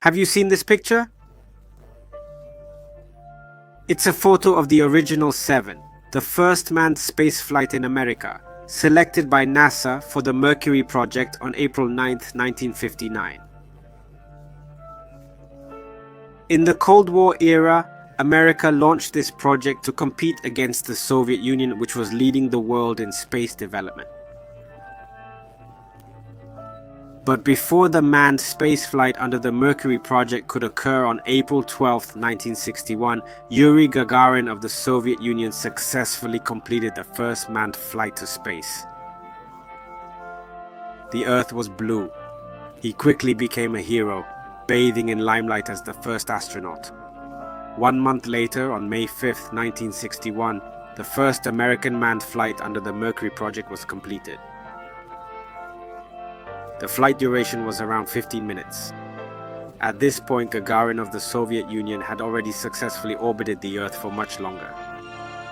Have you seen this picture? It's a photo of the original 7, the first manned spaceflight in America, selected by NASA for the Mercury project on April 9, 1959. In the Cold War era, America launched this project to compete against the Soviet Union, which was leading the world in space development. But before the manned spaceflight under the Mercury project could occur on April 12, 1961, Yuri Gagarin of the Soviet Union successfully completed the first manned flight to space. The Earth was blue. He quickly became a hero, bathing in limelight as the first astronaut. 1 month later, on May 5, 1961, the first American manned flight under the Mercury project was completed. The flight duration was around 15 minutes. At this point, Gagarin of the Soviet Union had already successfully orbited the Earth for much longer.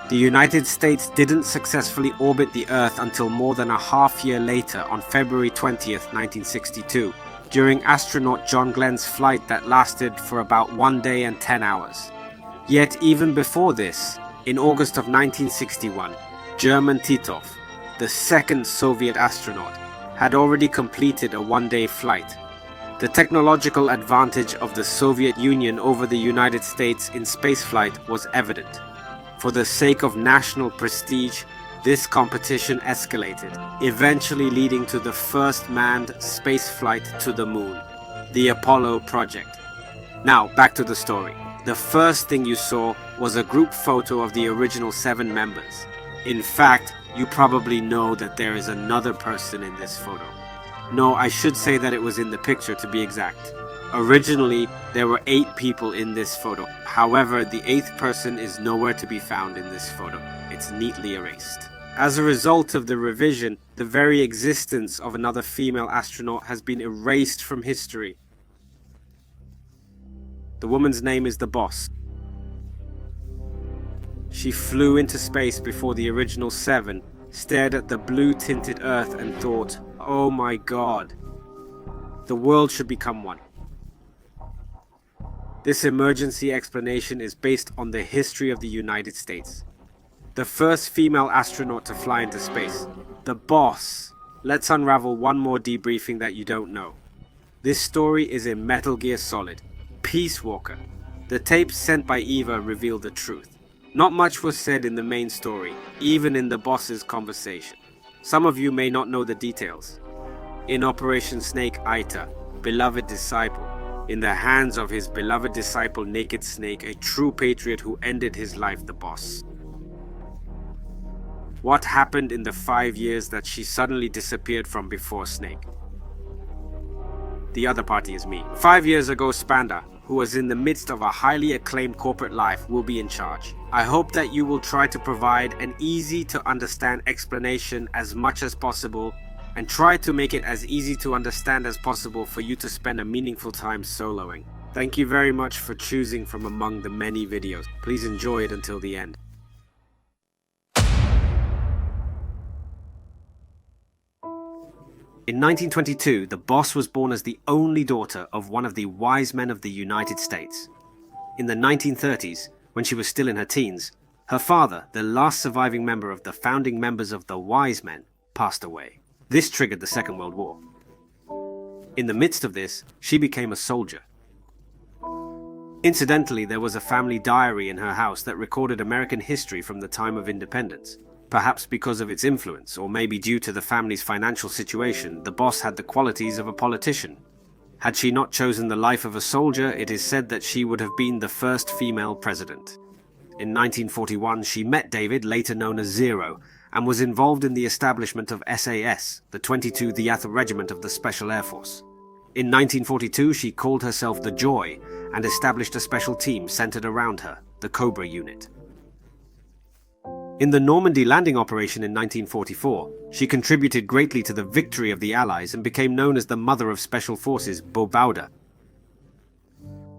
The United States didn't successfully orbit the Earth until more than a half year later, on February 20, 1962, during astronaut John Glenn's flight that lasted for about 1 day and 10 hours. Yet even before this, in August of 1961, German Titov, the second Soviet astronaut, had already completed a 1-day flight. The technological advantage of the Soviet Union over the United States in spaceflight was evident. For the sake of national prestige, this competition escalated, eventually leading to the first manned spaceflight to the moon, the Apollo project. Now, back to the story. The first thing you saw was a group photo of the original 7 members. In fact, you probably know that there is another person in this photo. No, I should say that it was in the picture to be exact. Originally, there were 8 people in this photo. However, the 8th person is nowhere to be found in this photo. It's neatly erased. As a result of the revision, the very existence of another female astronaut has been erased from history. The woman's name is the Boss. She flew into space before the original 7, stared at the blue-tinted Earth and thought, "Oh my God, the world should become one." This emergency explanation is based on the history of the United States. The first female astronaut to fly into space, the Boss. Let's unravel one more debriefing that you don't know. This story is in Metal Gear Solid, Peace Walker. The tapes sent by Eva revealed the truth. Not much was said in the main story, even in the Boss's conversation. Some of you may not know the details. In Operation Snake Eater, beloved disciple, in the hands of his beloved disciple Naked Snake, a true patriot who ended his life, the Boss. What happened in the 5 years that she suddenly disappeared from before Snake? The other party is me. 5 years ago, Spanda, who was in the midst of a highly acclaimed corporate life, will be in charge. I hope that you will try to provide an easy to understand explanation as much as possible, and try to make it as easy to understand as possible for you to spend a meaningful time soloing. Thank you very much for choosing from among the many videos. Please enjoy it until the end. In 1922, the Boss was born as the only daughter of one of the wise men of the United States. In the 1930s, when she was still in her teens, her father, the last surviving member of the founding members of the Wise Men, passed away. This triggered the Second World War. In the midst of this, she became a soldier. Incidentally, there was a family diary in her house that recorded American history from the time of independence. Perhaps because of its influence, or maybe due to the family's financial situation, the Boss had the qualities of a politician. Had she not chosen the life of a soldier, it is said that she would have been the first female president. In 1941, she met David, later known as Zero, and was involved in the establishment of SAS, the 22 Theater Regiment of the Special Air Force. In 1942, she called herself the Joy and established a special team centered around her, the Cobra Unit. In the Normandy landing operation in 1944, she contributed greatly to the victory of the Allies and became known as the Mother of Special Forces, Bobauda.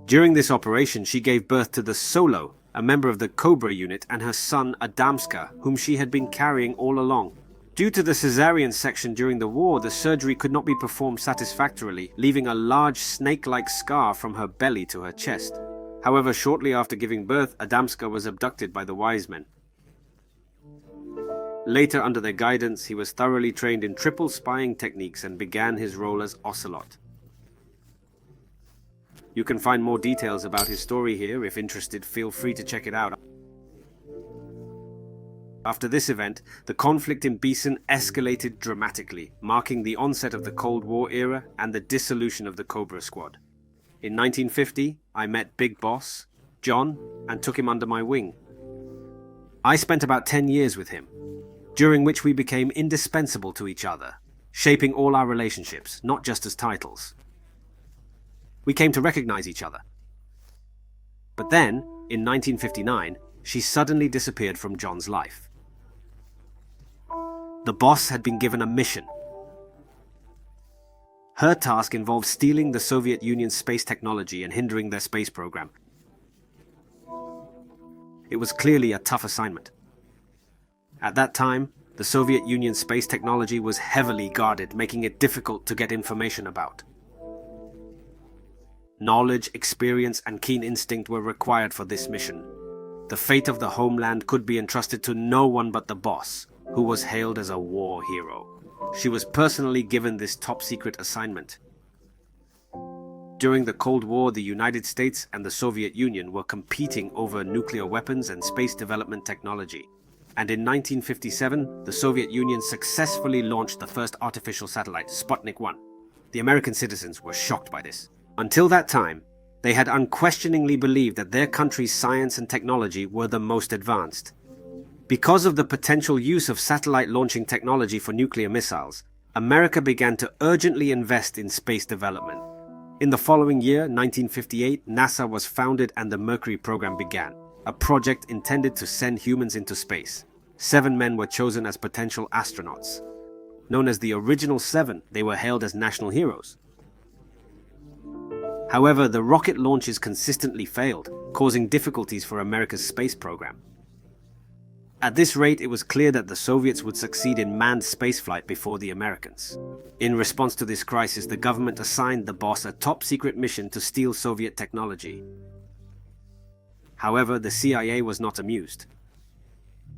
During this operation, she gave birth to the Solo, a member of the Cobra unit, and her son Adamska, whom she had been carrying all along. Due to the cesarean section during the war, the surgery could not be performed satisfactorily, leaving a large snake-like scar from her belly to her chest. However, shortly after giving birth, Adamska was abducted by the wise men. Later, under their guidance, he was thoroughly trained in triple spying techniques and began his role as Ocelot. You can find more details about his story here. If interested, feel free to check it out. After this event, the conflict in Beeson escalated dramatically, marking the onset of the Cold War era and the dissolution of the Cobra Squad. In 1950, I met Big Boss, John, and took him under my wing. I spent about 10 years with him, during which we became indispensable to each other, shaping all our relationships, not just as titles. We came to recognize each other. But then, in 1959, she suddenly disappeared from John's life. The boss had been given a mission. Her task involved stealing the Soviet Union's space technology and hindering their space program. It was clearly a tough assignment. At that time, the Soviet Union's space technology was heavily guarded, making it difficult to get information about. Knowledge, experience, and keen instinct were required for this mission. The fate of the homeland could be entrusted to no one but the boss, who was hailed as a war hero. She was personally given this top-secret assignment. During the Cold War, the United States and the Soviet Union were competing over nuclear weapons and space development technology. And in 1957, the Soviet Union successfully launched the first artificial satellite, Sputnik 1. The American citizens were shocked by this. Until that time, they had unquestioningly believed that their country's science and technology were the most advanced. Because of the potential use of satellite launching technology for nuclear missiles, America began to urgently invest in space development. In the following year, 1958, NASA was founded and the Mercury program began, a project intended to send humans into space. 7 men were chosen as potential astronauts. Known as the Original Seven, they were hailed as national heroes. However, the rocket launches consistently failed, causing difficulties for America's space program. At this rate, it was clear that the Soviets would succeed in manned spaceflight before the Americans. In response to this crisis, the government assigned the boss a top-secret mission to steal Soviet technology. However, the CIA was not amused.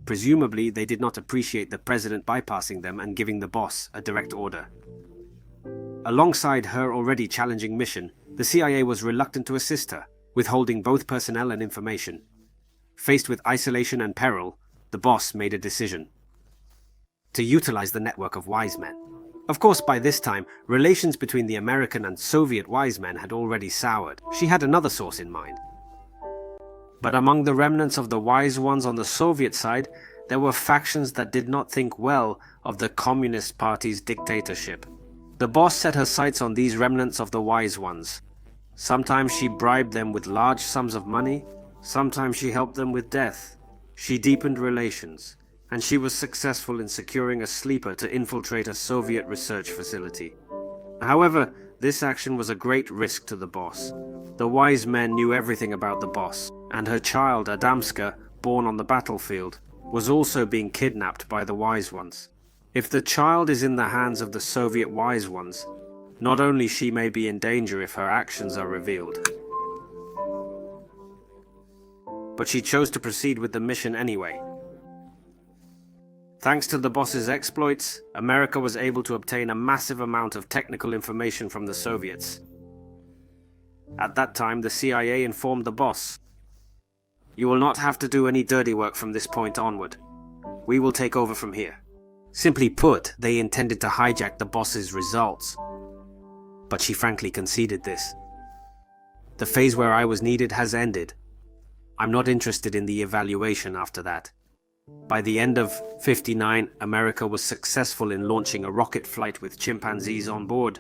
Presumably, they did not appreciate the president bypassing them and giving the boss a direct order. Alongside her already challenging mission, the CIA was reluctant to assist her, withholding both personnel and information. Faced with isolation and peril, the boss made a decision to utilize the network of wise men. Of course, by this time, relations between the American and Soviet wise men had already soured. She had another source in mind. But among the remnants of the wise ones on the Soviet side, there were factions that did not think well of the Communist Party's dictatorship. The boss set her sights on these remnants of the wise ones. Sometimes she bribed them with large sums of money, sometimes she helped them with death. She deepened relations, and she was successful in securing a sleeper to infiltrate a Soviet research facility. However, this action was a great risk to the boss. The wise men knew everything about the boss, and her child, Adamska, born on the battlefield, was also being kidnapped by the wise ones. If the child is in the hands of the Soviet wise ones, not only she may be in danger if her actions are revealed, but she chose to proceed with the mission anyway. Thanks to the boss's exploits, America was able to obtain a massive amount of technical information from the Soviets. At that time, the CIA informed the boss, "You will not have to do any dirty work from this point onward. We will take over from here." Simply put, they intended to hijack the boss's results. But she frankly conceded this. The phase where I was needed has ended. I'm not interested in the evaluation after that. By the end of '59, America was successful in launching a rocket flight with chimpanzees on board.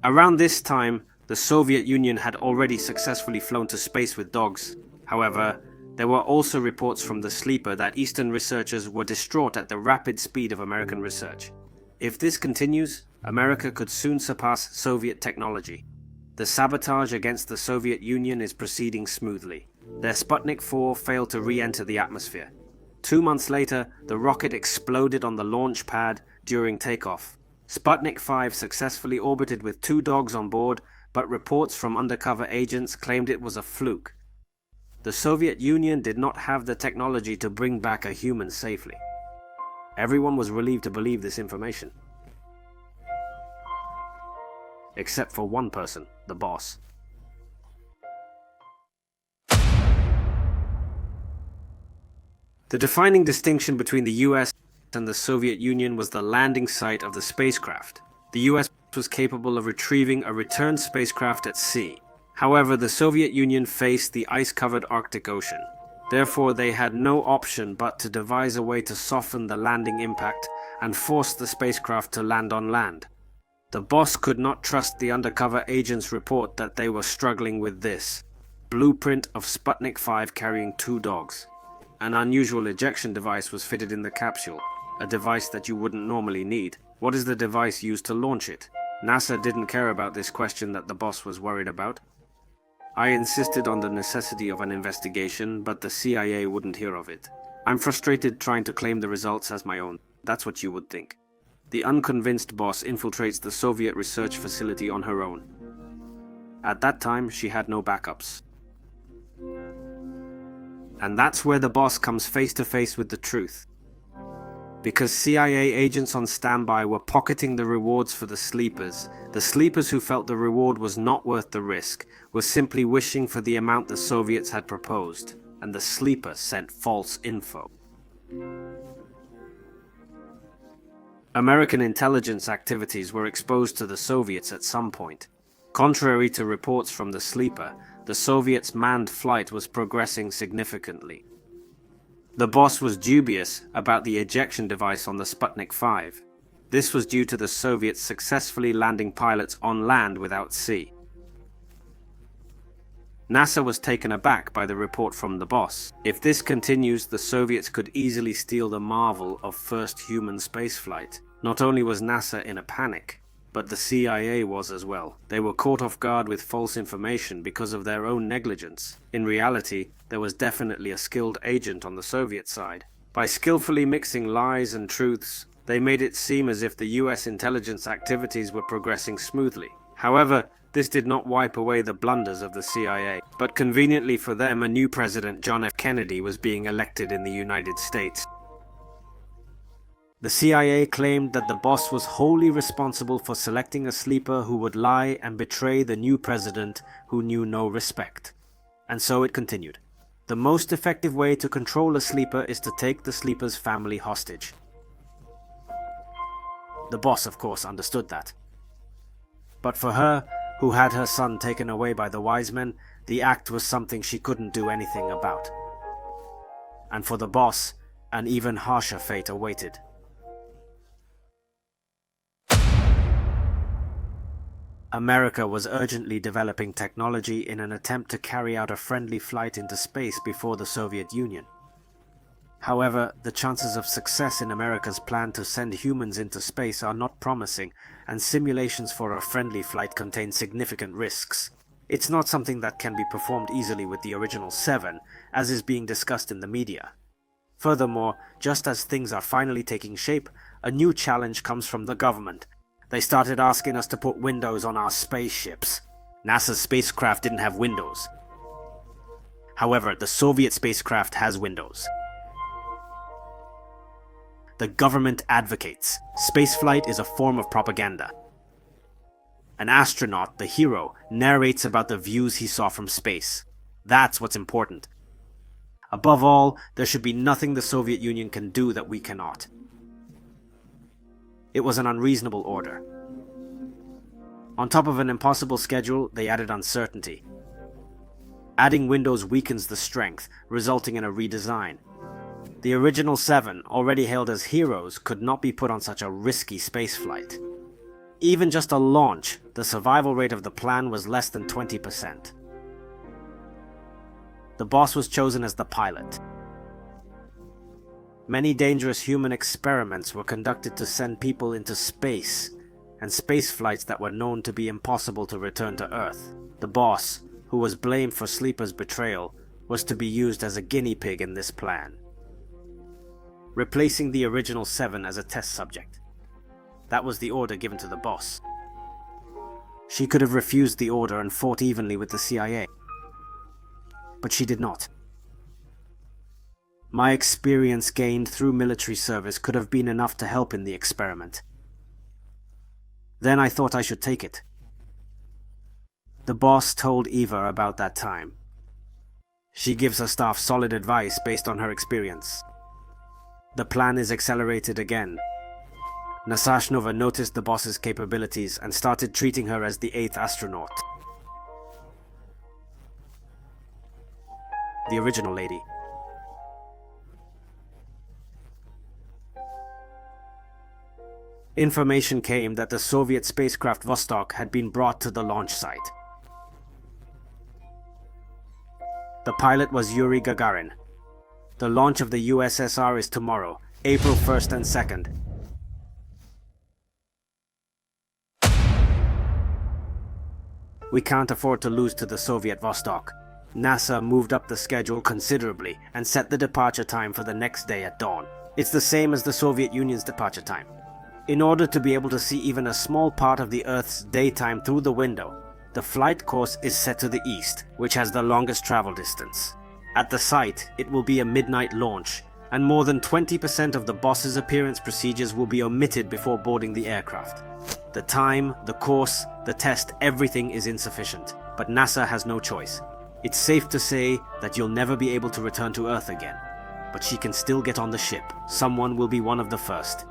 Around this time, the Soviet Union had already successfully flown to space with dogs. However, there were also reports from the sleeper that Eastern researchers were distraught at the rapid speed of American research. If this continues, America could soon surpass Soviet technology. The sabotage against the Soviet Union is proceeding smoothly. Their Sputnik 4 failed to re-enter the atmosphere. 2 months later, the rocket exploded on the launch pad, during takeoff. Sputnik 5 successfully orbited with 2 dogs on board, but reports from undercover agents claimed it was a fluke. The Soviet Union did not have the technology to bring back a human safely. Everyone was relieved to believe this information. Except for one person, the boss. The defining distinction between the US and the Soviet Union was the landing site of the spacecraft. The US was capable of retrieving a return spacecraft at sea. However, the Soviet Union faced the ice-covered Arctic Ocean. Therefore, they had no option but to devise a way to soften the landing impact and force the spacecraft to land on land. The boss could not trust the undercover agent's report that they were struggling with this blueprint of Sputnik 5 carrying 2 dogs. An unusual ejection device was fitted in the capsule, a device that you wouldn't normally need. What is the device used to launch it? NASA didn't care about this question that the boss was worried about. I insisted on the necessity of an investigation, but the CIA wouldn't hear of it. I'm frustrated trying to claim the results as my own. That's what you would think. The unconvinced boss infiltrates the Soviet research facility on her own. At that time, she had no backups. And that's where the boss comes face to face with the truth. Because CIA agents on standby were pocketing the rewards for the sleepers who felt the reward was not worth the risk were simply wishing for the amount the Soviets had proposed, and the sleeper sent false info. American intelligence activities were exposed to the Soviets at some point. Contrary to reports from the sleeper, the Soviets' manned flight was progressing significantly. The boss was dubious about the ejection device on the Sputnik 5. This was due to the Soviets successfully landing pilots on land without sea. NASA was taken aback by the report from the boss. If this continues, the Soviets could easily steal the marvel of first human spaceflight. Not only was NASA in a panic, but the CIA was as well. They were caught off guard with false information because of their own negligence. In reality, there was definitely a skilled agent on the Soviet side. By skillfully mixing lies and truths, they made it seem as if the US intelligence activities were progressing smoothly. However, this did not wipe away the blunders of the CIA. But conveniently for them, a new president, John F. Kennedy, was being elected in the United States. The CIA claimed that the boss was wholly responsible for selecting a sleeper who would lie and betray the new president who knew no respect. And so it continued. The most effective way to control a sleeper is to take the sleeper's family hostage. The boss, of course, understood that. But for her, who had her son taken away by the wise men, the act was something she couldn't do anything about. And for the boss, an even harsher fate awaited. America was urgently developing technology in an attempt to carry out a friendly flight into space before the Soviet Union. However, the chances of success in America's plan to send humans into space are not promising, and simulations for a friendly flight contain significant risks. It's not something that can be performed easily with the original 7, as is being discussed in the media. Furthermore, just as things are finally taking shape, a new challenge comes from the government. They started asking us to put windows on our spaceships. NASA's spacecraft didn't have windows. However, the Soviet spacecraft has windows. The government advocates spaceflight is a form of propaganda. An astronaut, the hero, narrates about the views he saw from space. That's what's important. Above all, there should be nothing the Soviet Union can do that we cannot. It was an unreasonable order. On top of an impossible schedule, they added uncertainty. Adding windows weakens the strength, resulting in a redesign. The original 7, already hailed as heroes, could not be put on such a risky spaceflight. Even just a launch, the survival rate of the plan was less than 20%. The boss was chosen as the pilot. Many dangerous human experiments were conducted to send people into space, and space flights that were known to be impossible to return to Earth. The boss, who was blamed for Sleeper's betrayal, was to be used as a guinea pig in this plan, replacing the original 7 as a test subject. That was the order given to the boss. She could have refused the order and fought evenly with the CIA. But she did not. My experience gained through military service could have been enough to help in the experiment. Then I thought I should take it. The boss told Eva about that time. She gives her staff solid advice based on her experience. The plan is accelerated again. Nasashnova noticed the boss's capabilities and started treating her as the 8th astronaut. The original lady. Information came that the Soviet spacecraft Vostok had been brought to the launch site. The pilot was Yuri Gagarin. The launch of the USSR is tomorrow, April 1st and 2nd. We can't afford to lose to the Soviet Vostok. NASA moved up the schedule considerably and set the departure time for the next day at dawn. It's the same as the Soviet Union's departure time. In order to be able to see even a small part of the Earth's daytime through the window, the flight course is set to the east, which has the longest travel distance. At the site, it will be a midnight launch, and more than 20% of the boss's appearance procedures will be omitted before boarding the aircraft. The time, the course, the test, everything is insufficient, but NASA has no choice. It's safe to say that you'll never be able to return to Earth again, but she can still get on the ship. Someone will be one of the first.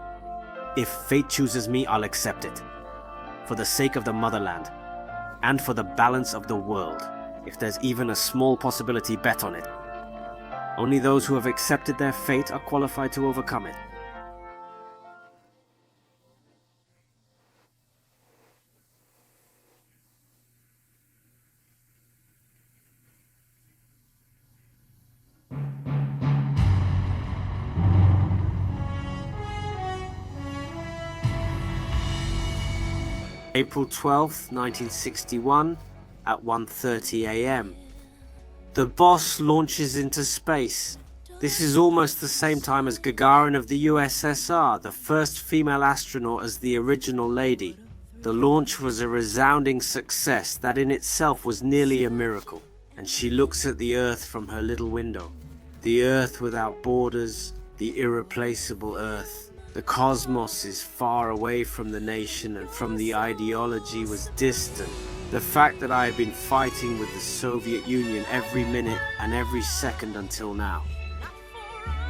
If fate chooses me, I'll accept it. For the sake of the motherland, and for the balance of the world. If there's even a small possibility, bet on it. Only those who have accepted their fate are qualified to overcome it. April 12th, 1961, at 1:30 a.m. The boss launches into space. This is almost the same time as Gagarin of the USSR, the first female astronaut as the original lady. The launch was a resounding success that in itself was nearly a miracle. And she looks at the Earth from her little window. The Earth without borders, the irreplaceable Earth. The cosmos is far away from the nation and from the ideology was distant. The fact that I have been fighting with the Soviet Union every minute and every second until now.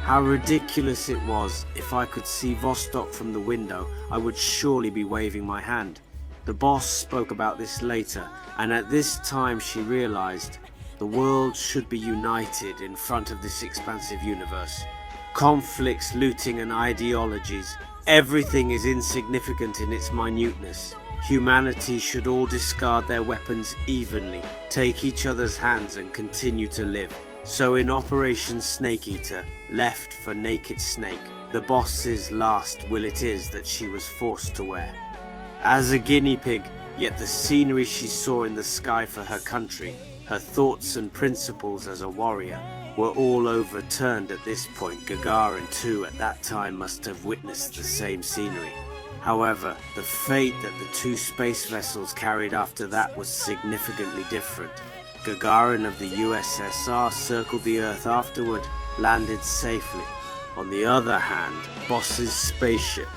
How ridiculous it was. If I could see Vostok from the window, I would surely be waving my hand. The boss spoke about this later, and at this time she realized the world should be united in front of this expansive universe. Conflicts, looting and ideologies, everything is insignificant in its minuteness. Humanity should all discard their weapons evenly, take each other's hands and continue to live. So in Operation Snake Eater, left for Naked Snake, the boss's last will it is that she was forced to wear. As a guinea pig, yet the scenery she saw in the sky for her country, her thoughts and principles as a warrior, were all overturned at this point. Gagarin too at that time must have witnessed the same scenery. However, the fate that the two space vessels carried after that was significantly different. Gagarin of the USSR circled the Earth afterward, landed safely. On the other hand, Boss's spaceship.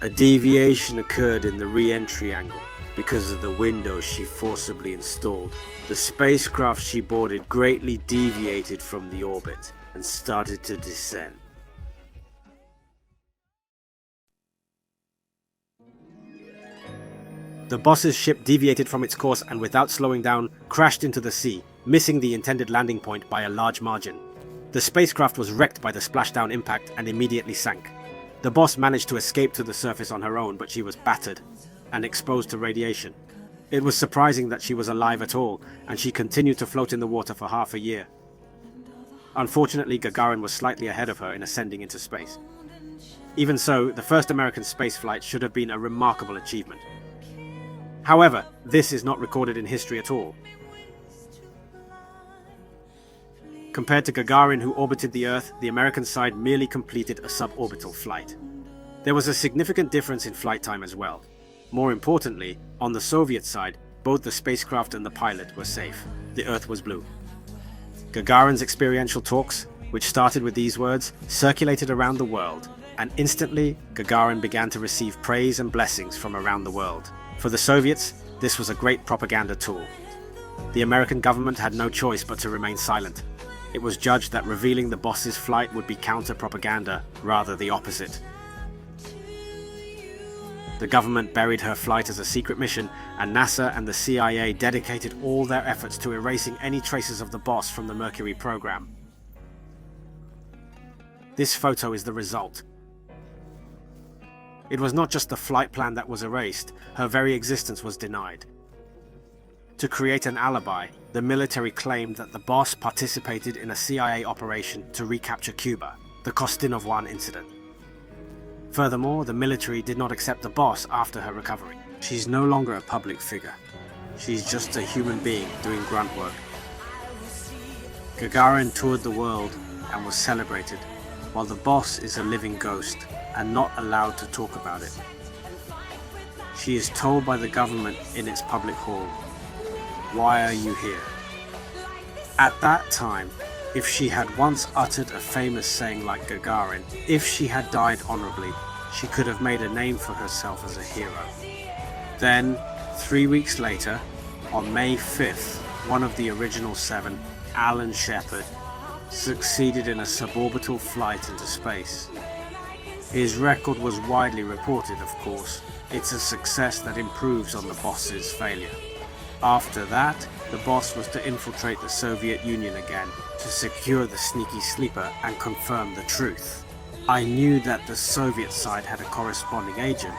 A deviation occurred in the re-entry angle because of the window she forcibly installed. The spacecraft she boarded greatly deviated from the orbit and started to descend. The boss's ship deviated from its course and without slowing down, crashed into the sea, missing the intended landing point by a large margin. The spacecraft was wrecked by the splashdown impact and immediately sank. The boss managed to escape to the surface on her own, but she was battered and exposed to radiation. It was surprising that she was alive at all, and she continued to float in the water for half a year. Unfortunately, Gagarin was slightly ahead of her in ascending into space. Even so, the first American spaceflight should have been a remarkable achievement. However, this is not recorded in history at all. Compared to Gagarin, who orbited the Earth, the American side merely completed a suborbital flight. There was a significant difference in flight time as well. More importantly, on the Soviet side, both the spacecraft and the pilot were safe. The Earth was blue. Gagarin's experiential talks, which started with these words, circulated around the world, and instantly Gagarin began to receive praise and blessings from around the world. For the Soviets, this was a great propaganda tool. The American government had no choice but to remain silent. It was judged that revealing the boss's flight would be counter-propaganda, rather the opposite. The government buried her flight as a secret mission, and NASA and the CIA dedicated all their efforts to erasing any traces of the boss from the Mercury program. This photo is the result. It was not just the flight plan that was erased, her very existence was denied. To create an alibi, the military claimed that the boss participated in a CIA operation to recapture Cuba, the Kostinov-1 incident. Furthermore, the military did not accept the boss after her recovery. She's no longer a public figure. She's just a human being doing grunt work. Gagarin toured the world and was celebrated, while the boss is a living ghost and not allowed to talk about it. She is told by the government in its public hall, "Why are you here?" At that time, if she had once uttered a famous saying like Gagarin, if she had died honorably, she could have made a name for herself as a hero. Then, 3 weeks later, on May 5th, one of the original 7, Alan Shepard, succeeded in a suborbital flight into space. His record was widely reported, of course. It's a success that improves on the boss's failure. After that, the boss was to infiltrate the Soviet Union again to secure the sneaky sleeper and confirm the truth. I knew that the Soviet side had a corresponding agent,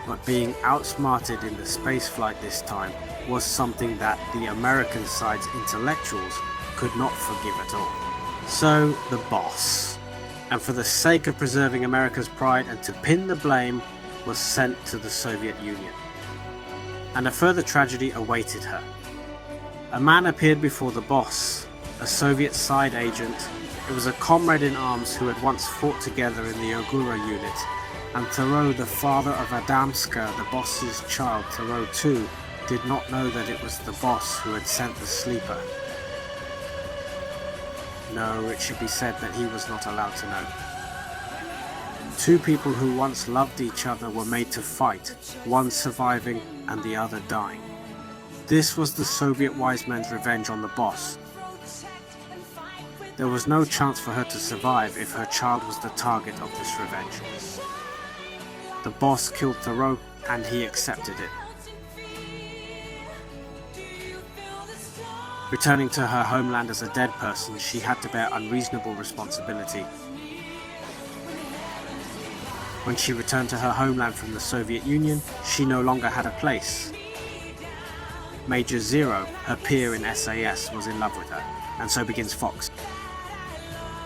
but being outsmarted in the spaceflight this time was something that the American side's intellectuals could not forgive at all. So, the boss, and for the sake of preserving America's pride and to pin the blame, was sent to the Soviet Union. And a further tragedy awaited her. A man appeared before the boss, a Soviet side agent. It was a comrade in arms who had once fought together in the Ogura unit, and Thoreau, the father of Adamska, the boss's child, Thoreau too, did not know that it was the boss who had sent the sleeper. No, it should be said that he was not allowed to know. Two people who once loved each other were made to fight, one surviving and the other dying. This was the Soviet wise men's revenge on the boss. There was no chance for her to survive if her child was the target of this revenge. The boss killed Thoreau, and he accepted it. Returning to her homeland as a dead person, she had to bear unreasonable responsibility. When she returned to her homeland from the Soviet Union, she no longer had a place. Major Zero, her peer in SAS, was in love with her, and so begins Fox.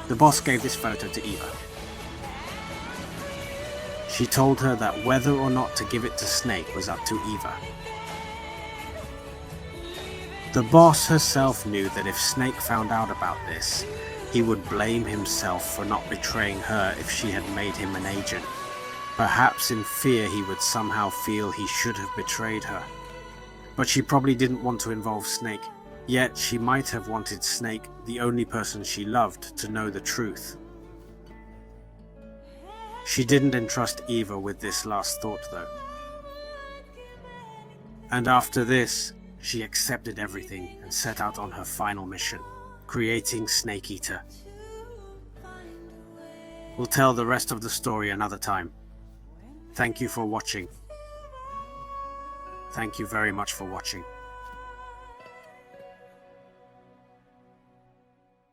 The boss gave this photo to Eva. She told her that whether or not to give it to Snake was up to Eva. The boss herself knew that if Snake found out about this, he would blame himself for not betraying her if she had made him an agent. Perhaps in fear he would somehow feel he should have betrayed her. But she probably didn't want to involve Snake, yet she might have wanted Snake, the only person she loved, to know the truth. She didn't entrust Eva with this last thought though. And after this, she accepted everything and set out on her final mission, creating Snake Eater. We'll tell the rest of the story another time. Thank you for watching. Thank you very much for watching.